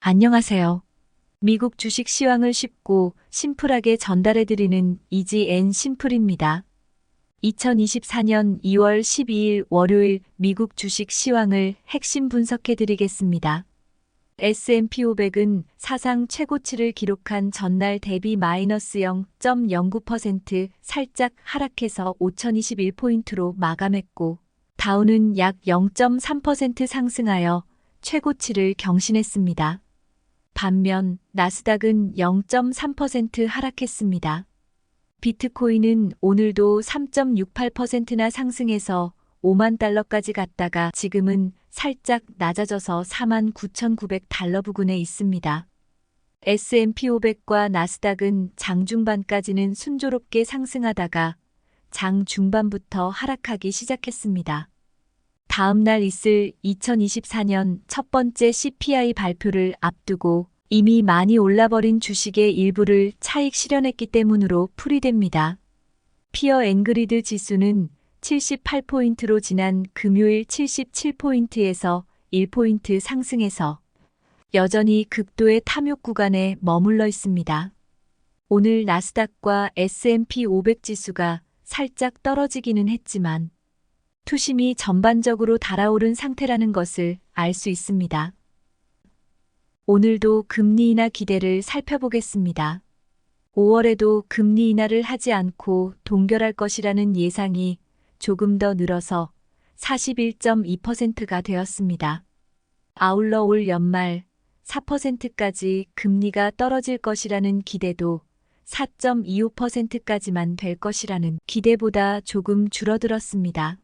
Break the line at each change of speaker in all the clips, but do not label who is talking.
안녕하세요. 미국 주식 시황을 쉽고 심플하게 전달해드리는 이지 앤 심플입니다. 2024년 2월 12일 월요일 미국 주식 시황을 핵심 분석해드리겠습니다. S&P 500은 사상 최고치를 기록한 전날 대비 마이너스 0.09% 살짝 하락해서 5021포인트로 마감했고, 다우는 약 0.3% 상승하여 최고치를 경신했습니다. 반면 나스닥은 0.3% 하락했습니다. 비트코인은 오늘도 3.68%나 상승해서 5만 달러까지 갔다가 지금은 살짝 낮아져서 49,900달러 부근에 있습니다. S&P 500과 나스닥은 장 중반까지는 순조롭게 상승하다가 장 중반부터 하락하기 시작했습니다. 다음 날 있을 2024년 첫 번째 CPI 발표를 앞두고 이미 많이 올라버린 주식의 일부를 차익 실현했기 때문으로 풀이됩니다. 피어 앤그리드 지수는 78포인트로 지난 금요일 77포인트에서 1포인트 상승해서 여전히 극도의 탐욕 구간에 머물러 있습니다. 오늘 나스닥과 S&P 500 지수가 살짝 떨어지기는 했지만 투심이 전반적으로 달아오른 상태라는 것을 알 수 있습니다. 오늘도 금리 인하 기대를 살펴보겠습니다. 5월에도 금리 인하를 하지 않고 동결할 것이라는 예상이 조금 더 늘어서 41.2%가 되었습니다. 아울러 올 연말 4%까지 금리가 떨어질 것이라는 기대도 4.25%까지만 될 것이라는 기대보다 조금 줄어들었습니다.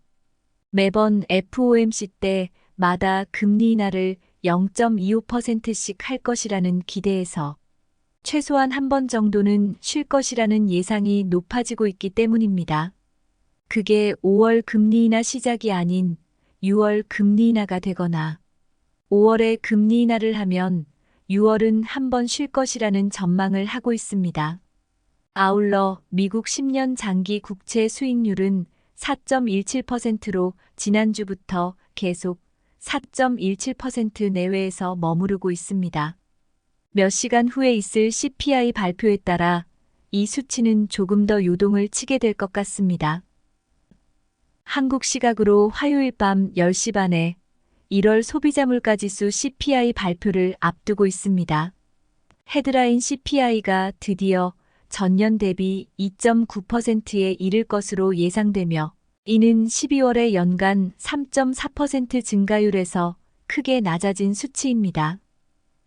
매번 FOMC 때마다 금리 인하를 0.25%씩 할 것이라는 기대에서 최소한 한 번 정도는 쉴 것이라는 예상이 높아지고 있기 때문입니다. 그게 5월 금리 인하 시작이 아닌 6월 금리 인하가 되거나 5월에 금리 인하를 하면 6월은 한 번 쉴 것이라는 전망을 하고 있습니다. 아울러 미국 10년 장기 국채 수익률은 4.17%로 지난주부터 계속 4.17% 내외에서 머무르고 있습니다. 몇 시간 후에 있을 CPI 발표에 따라 이 수치는 조금 더 요동을 치게 될 것 같습니다. 한국 시각으로 화요일 밤 10시 반에 1월 소비자 물가지수 CPI 발표를 앞두고 있습니다. 헤드라인 CPI가 드디어 전년 대비 2.9%에 이를 것으로 예상되며 이는 12월의 연간 3.4% 증가율에서 크게 낮아진 수치입니다.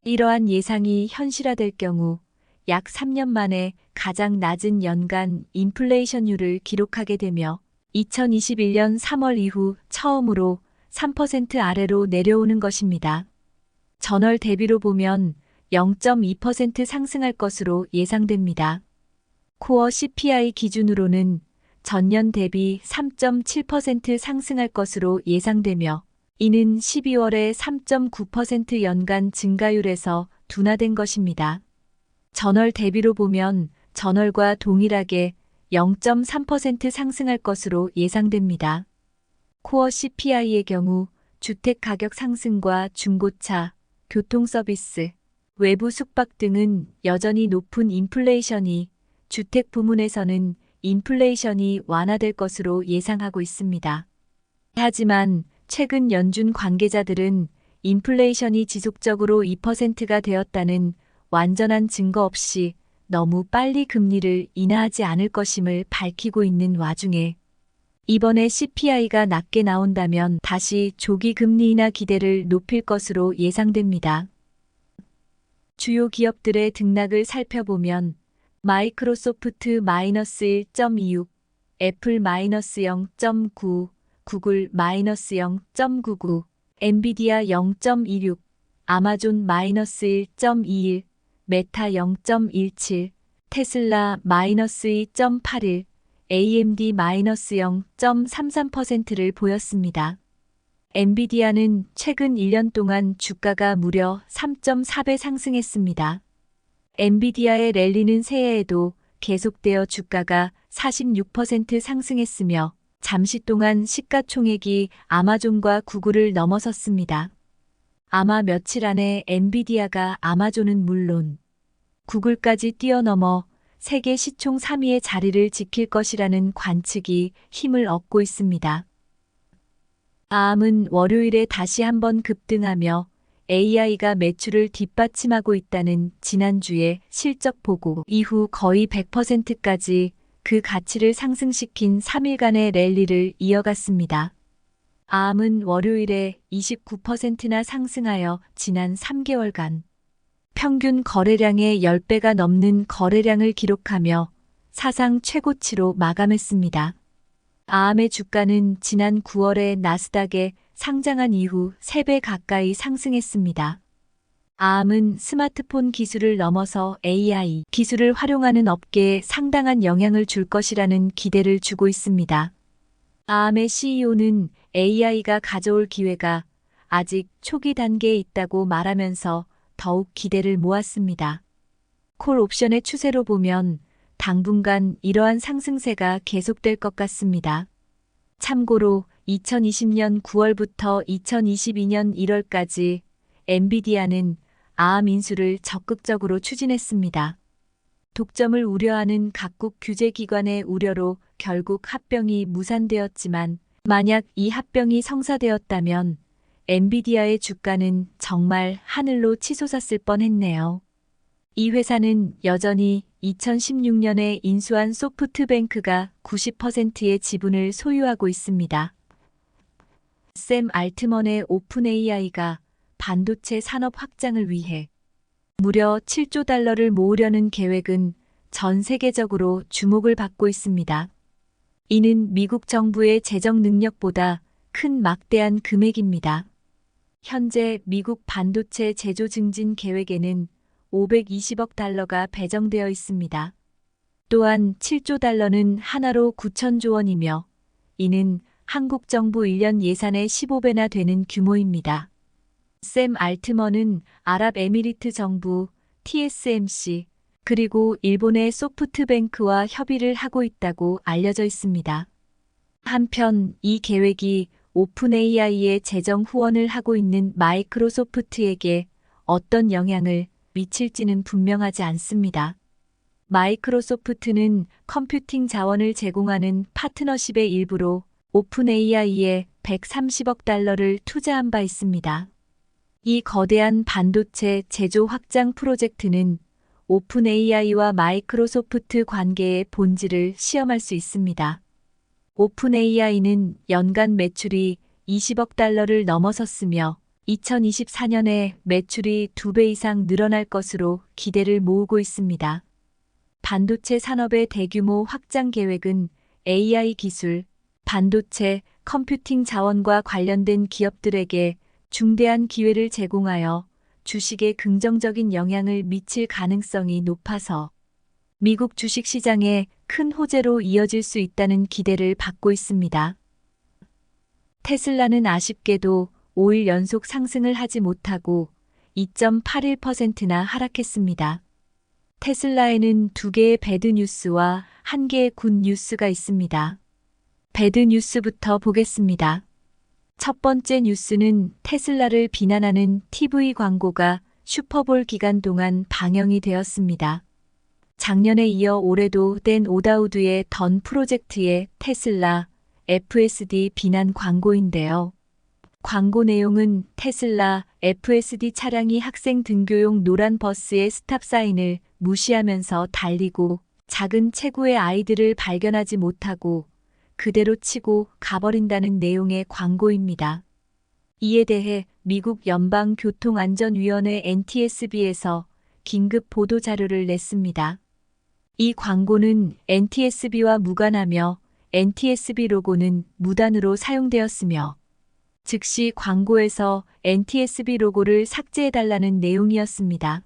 이러한 예상이 현실화될 경우 약 3년 만에 가장 낮은 연간 인플레이션율을 기록하게 되며 2021년 3월 이후 처음으로 3% 아래로 내려오는 것입니다. 전월 대비로 보면 0.2% 상승할 것으로 예상됩니다. 코어 CPI 기준으로는 전년 대비 3.7% 상승할 것으로 예상되며 이는 12월의 3.9% 연간 증가율에서 둔화된 것입니다. 전월 대비로 보면 전월과 동일하게 0.3% 상승할 것으로 예상됩니다. 코어 CPI의 경우 주택 가격 상승과 중고차, 교통 서비스, 외부 숙박 등은 여전히 높은 인플레이션이 주택 부문에서는 인플레이션이 완화될 것으로 예상하고 있습니다. 하지만 최근 연준 관계자들은 인플레이션이 지속적으로 2%가 되었다는 완전한 증거 없이 너무 빨리 금리를 인하하지 않을 것임을 밝히고 있는 와중에 이번에 CPI가 낮게 나온다면 다시 조기 금리 인하 기대를 높일 것으로 예상됩니다. 주요 기업들의 등락을 살펴보면 마이크로소프트 -1.26, 애플 -0.9, 구글 -0.99, 엔비디아 0.26, 아마존 -1.21, 메타 0.17, 테슬라 -2.81, AMD -0.33%를 보였습니다. 엔비디아는 최근 1년 동안 주가가 무려 3.4배 상승했습니다. 엔비디아의 랠리는 새해에도 계속되어 주가가 46% 상승했으며 잠시 동안 시가총액이 아마존과 구글을 넘어섰습니다. 아마 며칠 안에 엔비디아가 아마존은 물론 구글까지 뛰어넘어 세계 시총 3위의 자리를 지킬 것이라는 관측이 힘을 얻고 있습니다. ARM은 월요일에 다시 한번 급등하며 AI가 매출을 뒷받침하고 있다는 지난주의 실적 보고 이후 거의 100%까지 그 가치를 상승시킨 3일간의 랠리를 이어갔습니다. ARM은 월요일에 29%나 상승하여 지난 3개월간 평균 거래량의 10배가 넘는 거래량을 기록하며 사상 최고치로 마감했습니다. ARM의 주가는 지난 9월에 나스닥에 상장한 이후 3배 가까이 상승했습니다. ARM은 스마트폰 기술을 넘어서 AI 기술을 활용하는 업계에 상당한 영향을 줄 것이라는 기대를 주고 있습니다. ARM의 CEO는 AI가 가져올 기회가 아직 초기 단계에 있다고 말하면서 더욱 기대를 모았습니다. 콜 옵션의 추세로 보면 당분간 이러한 상승세가 계속될 것 같습니다. 참고로 2020년 9월부터 2022년 1월까지 엔비디아는 ARM 인수를 적극적으로 추진했습니다. 독점을 우려하는 각국 규제기관의 우려로 결국 합병이 무산되었지만 만약 이 합병이 성사되었다면 엔비디아의 주가는 정말 하늘로 치솟았을 뻔했네요. 이 회사는 여전히 2016년에 인수한 소프트뱅크가 90%의 지분을 소유하고 있습니다. 샘 알트먼의 오픈 AI가 반도체 산업 확장을 위해 무려 7조 달러를 모으려는 계획은 전 세계적으로 주목을 받고 있습니다. 이는 미국 정부의 재정 능력보다 큰 막대한 금액입니다. 현재 미국 반도체 제조 증진 계획에는 520억 달러가 배정되어 있습니다. 또한 7조 달러는 하나로 9천조 원이며 이는 한국 정부 1년 예산의 15배나 되는 규모입니다. 샘 알트먼은 아랍에미리트 정부, TSMC, 그리고 일본의 소프트뱅크와 협의를 하고 있다고 알려져 있습니다. 한편 이 계획이 오픈 AI의 재정 후원을 하고 있는 마이크로소프트에게 어떤 영향을 미칠지는 분명하지 않습니다. 마이크로소프트는 컴퓨팅 자원을 제공하는 파트너십의 일부로 오픈 AI에 130억 달러를 투자한 바 있습니다. 이 거대한 반도체 제조 확장 프로젝트는 오픈 AI와 마이크로소프트 관계의 본질을 시험할 수 있습니다. 오픈 AI는 연간 매출이 20억 달러를 넘어섰으며 2024년에 매출이 2배 이상 늘어날 것으로 기대를 모으고 있습니다. 반도체 산업의 대규모 확장 계획은 AI 기술, 반도체, 컴퓨팅 자원과 관련된 기업들에게 중대한 기회를 제공하여 주식에 긍정적인 영향을 미칠 가능성이 높아서 미국 주식시장에 큰 호재로 이어질 수 있다는 기대를 받고 있습니다. 테슬라는 아쉽게도 5일 연속 상승을 하지 못하고 2.81%나 하락했습니다. 테슬라에는 2개의 배드 뉴스와 1개의 굿 뉴스가 있습니다. 배드 뉴스부터 보겠습니다. 첫 번째 뉴스는 테슬라를 비난하는 TV 광고가 슈퍼볼 기간 동안 방영이 되었습니다. 작년에 이어 올해도 댄 오다우드의 던 프로젝트의 테슬라 FSD 비난 광고인데요. 광고 내용은 테슬라 FSD 차량이 학생 등교용 노란 버스의 스탑 사인을 무시하면서 달리고 작은 체구의 아이들을 발견하지 못하고 그대로 치고 가버린다는 내용의 광고입니다. 이에 대해 미국 연방교통안전위원회 NTSB에서 긴급 보도 자료를 냈습니다. 이 광고는 NTSB와 무관하며 NTSB 로고는 무단으로 사용되었으며 즉시 광고에서 NTSB 로고를 삭제해달라는 내용이었습니다.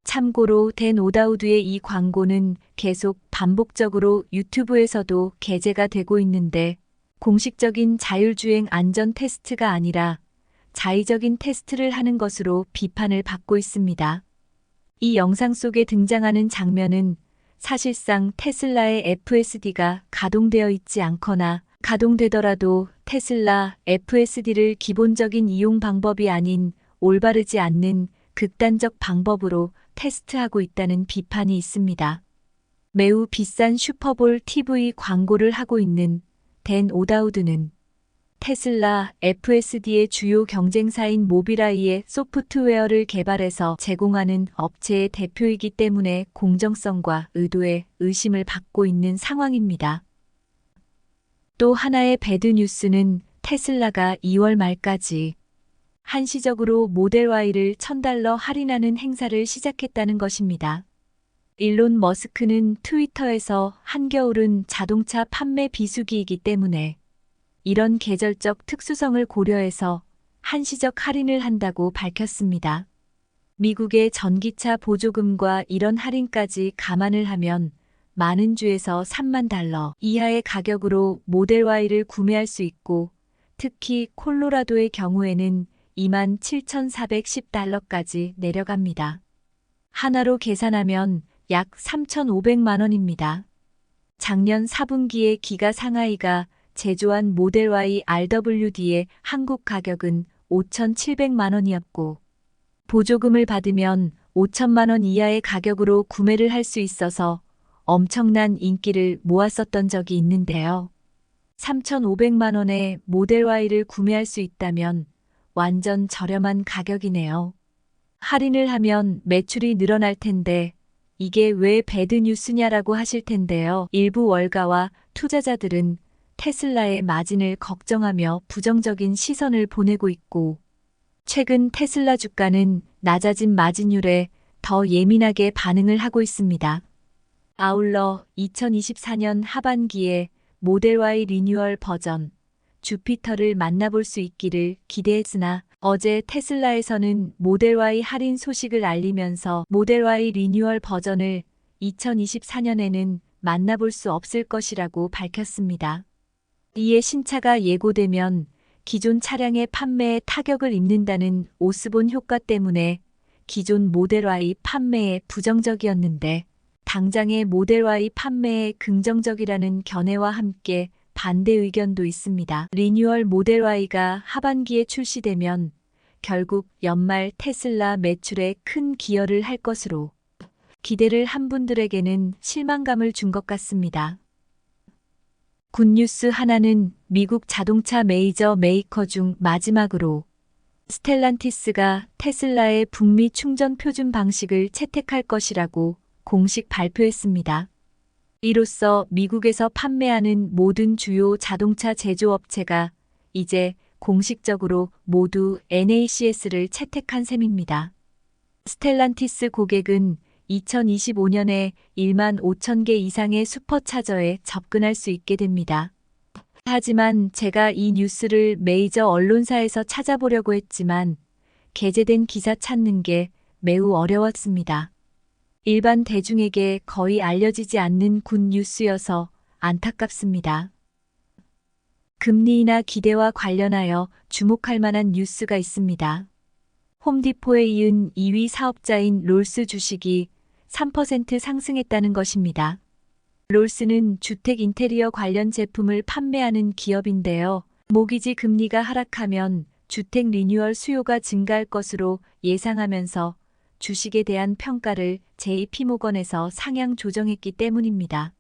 참고로 댄 오다우드의 이 광고는 계속 반복적으로 유튜브에서도 게재가 되고 있는데 공식적인 자율주행 안전 테스트가 아니라 자의적인 테스트를 하는 것으로 비판을 받고 있습니다. 이 영상 속에 등장하는 장면은 사실상 테슬라의 FSD가 가동되어 있지 않거나 가동되더라도 테슬라 FSD를 기본적인 이용 방법이 아닌 올바르지 않는 극단적 방법으로 테스트하고 있다는 비판이 있습니다. 매우 비싼 슈퍼볼 TV 광고를 하고 있는 댄 오다우드는 테슬라 FSD의 주요 경쟁사인 모비라이의 소프트웨어를 개발해서 제공하는 업체의 대표이기 때문에 공정성과 의도에 의심을 받고 있는 상황입니다. 또 하나의 배드 뉴스는 테슬라가 2월 말까지 한시적으로 모델 Y를 $1,000 할인하는 행사를 시작했다는 것입니다. 일론 머스크는 트위터에서 한겨울은 자동차 판매 비수기이기 때문에 이런 계절적 특수성을 고려해서 한시적 할인을 한다고 밝혔습니다. 미국의 전기차 보조금과 이런 할인까지 감안을 하면 많은 주에서 $30,000 이하의 가격으로 모델 Y를 구매할 수 있고 특히 콜로라도의 경우에는 $27,410까지 내려갑니다. 하나로 계산하면 약 3,500만 원입니다. 작년 4분기에 기가 상하이가 제조한 모델 Y RWD의 한국 가격은 5,700만 원이었고 보조금을 받으면 5천만 원 이하의 가격으로 구매를 할 수 있어서 엄청난 인기를 모았었던 적이 있는데요. 3,500만 원에 모델 Y를 구매할 수 있다면 완전 저렴한 가격이네요. 할인을 하면 매출이 늘어날 텐데 이게 왜 배드 뉴스냐라고 하실 텐데요. 일부 월가와 투자자들은 테슬라의 마진을 걱정하며 부정적인 시선을 보내고 있고 최근 테슬라 주가는 낮아진 마진율에 더 예민하게 반응을 하고 있습니다. 아울러 2024년 하반기에 모델 Y 리뉴얼 버전 주피터를 만나볼 수 있기를 기대했으나 어제 테슬라에서는 모델 Y 할인 소식을 알리면서 모델 Y 리뉴얼 버전을 2024년에는 만나볼 수 없을 것이라고 밝혔습니다. 이에 신차가 예고되면 기존 차량의 판매에 타격을 입는다는 오스본 효과 때문에 기존 모델 Y 판매에 부정적이었는데 당장의 모델 Y 판매에 긍정적이라는 견해와 함께 반대 의견도 있습니다. 리뉴얼 모델 Y가 하반기에 출시되면 결국 연말 테슬라 매출에 큰 기여를 할 것으로 기대를 한 분들에게는 실망감을 준 것 같습니다. 굿뉴스 하나는 미국 자동차 메이저 메이커 중 마지막으로 스텔란티스가 테슬라의 북미 충전 표준 방식을 채택할 것이라고 공식 발표했습니다. 이로써 미국에서 판매하는 모든 주요 자동차 제조업체가 이제 공식적으로 모두 NACS를 채택한 셈입니다. 스텔란티스 고객은 2025년에 1만 5천 개 이상의 슈퍼차저에 접근할 수 있게 됩니다. 하지만 제가 이 뉴스를 메이저 언론사에서 찾아보려고 했지만 게재된 기사 찾는 게 매우 어려웠습니다. 일반 대중에게 거의 알려지지 않는 굿뉴스여서 안타깝습니다. 금리 인하 기대와 관련하여 주목할 만한 뉴스가 있습니다. 홈디포에 이은 2위 사업자인 롤스 주식이 3% 상승했다는 것입니다. 롤스는 주택 인테리어 관련 제품을 판매하는 기업인데요. 모기지 금리가 하락하면 주택 리뉴얼 수요가 증가할 것으로 예상하면서 주식에 대한 평가를 JP모건에서 상향 조정했기 때문입니다.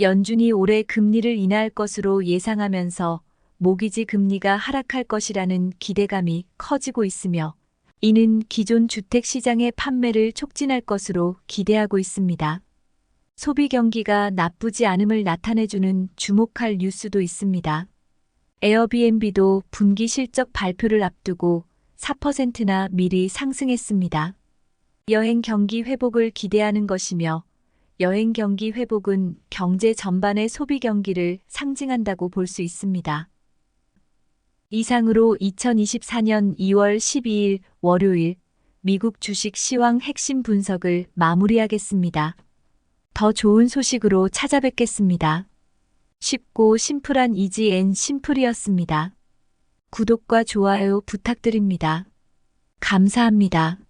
연준이 올해 금리를 인하할 것으로 예상하면서 모기지 금리가 하락할 것이라는 기대감이 커지고 있으며 이는 기존 주택 시장의 판매를 촉진할 것으로 기대하고 있습니다. 소비 경기가 나쁘지 않음을 나타내주는 주목할 뉴스도 있습니다. 에어비앤비도 분기 실적 발표를 앞두고 4%나 미리 상승했습니다. 여행 경기 회복을 기대하는 것이며 여행 경기 회복은 경제 전반의 소비 경기를 상징한다고 볼 수 있습니다. 이상으로 2024년 2월 12일 월요일 미국 주식 시황 핵심 분석을 마무리하겠습니다. 더 좋은 소식으로 찾아뵙겠습니다. 쉽고 심플한 이지 앤 심플이었습니다. 구독과 좋아요 부탁드립니다. 감사합니다.